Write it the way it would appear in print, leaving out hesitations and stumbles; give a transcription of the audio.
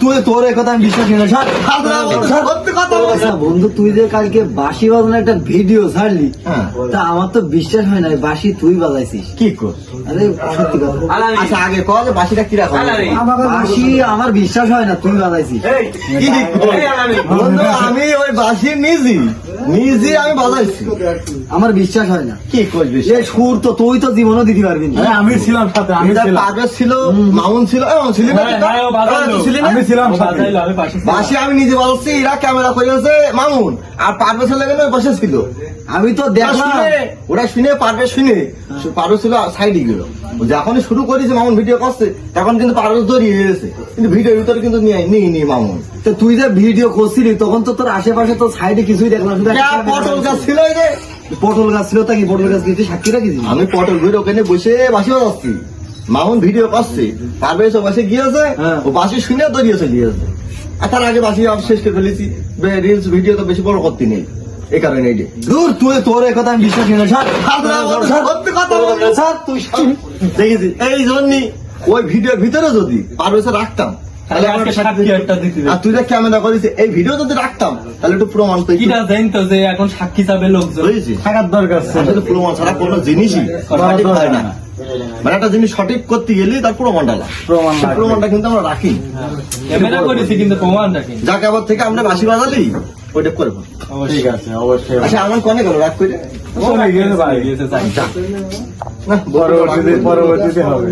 তুই তোর এই কথা আমি বিশ্বাস করি না। বন্ধু তুই যে কালকে বাঁশি বাজানোর একটা ভিডিও ছাড়লি, তা আমার তো বিশ্বাস হয় না বাঁশি তুই বাজাইছিস। কি কর? আরে সত্যি কথা। আচ্ছা আগে কল যে বাসিটা কিরা কর? বাঁশি আমার বিশ্বাস হয় না তুই বাজাইছিস। কি কর? বন্ধু আমি ওই বাসি নিজে আমি বাজাইছি। আমার বিশ্বাস হয় না। কি করবি? এ সুর তো তুই তো জীবনও দিতে পারবি না। আমি ছিলাম সাথে, পারভেজ ছিল, মামুন ছিল, ছিলি না? ছিলি না? আমি ছিলাম সাথে। বাসি আমি নিজে বাজাচ্ছি, এরা ক্যামেরা করেছে মামুন, আর পারভেজ লেগে বসে ছিল। আমি তো দেখলাম ওরা শুনে পারভেজ পারভেজ ছিল সাইডে গেল। যখনই শুরু করেছে মামুন ভিডিও করছে, তখন কিন্তু পারভেজ দড়িয়ে গেছে, কিন্তু ভিডিওর ভিতরে কিন্তু নিয়ে মামুন। তো তুই যে ভিডিও করছিলি তখন তো তোর আশেপাশে তো সাইডে কিছুই দেখলাম, শুধু একটা পটল গাছ ছিল এই যে, পটল গাছ ছিল। তা কি পটল গাছ কিছু সাক্ষী রাখিস? আমি পটল ঘুরে ওখানে বসে বাসি বাজাচ্ছি, মামুন ভিডিও করছে, পারভেজ ও বাসে গিয়েছে, ও বাসি শুনে দড়িয়ে চলে গিয়েছে। আর তার আগে বাসি শেষ করে ফেলেছি। রিলস ভিডিও তো বেশি বড় করতে নেই, এই কারণে এই যে দূর তুই তোর এই কথা আমি বিশ্বাস করি না। সত্যি কথা বলছি, স্যার তুই দেখেছি এই জন্যই ওই ভিডিওর ভিতরে যদি পারভেজ রাখতাম, তাহলে আমার সাক্ষী একটা দিতে আর তুই যে ক্যামেরা করিস এই ভিডিও যদি রাখতাম, তাহলে একটু প্রমাণ তো কিটা জানতো যে এখন সাক্ষী চাবে লোকজন বুঝেছি। থাকার দরকার ছিল। আসলে প্রমাণ ছাড়া কোনো জিনিসই সঠিক হয় না। মানে একটা জিনিস সঠিক করতে গেলে তার প্রমাণটা লাগে। প্রমাণটা কিন্তু আমরা রাখি। ক্যামেরা করেছি কিন্তু প্রমাণটা কি? যাকে আবার থেকে আমরা বাসি বাজালি ওইটা করবো। ঠিক আছে, অবশ্যই। আচ্ছা আমার কনে গেল রাগ করে চলে গিয়েছে, বাড়ি গিয়েছে, যাই। না পরবর্তীতে হবে।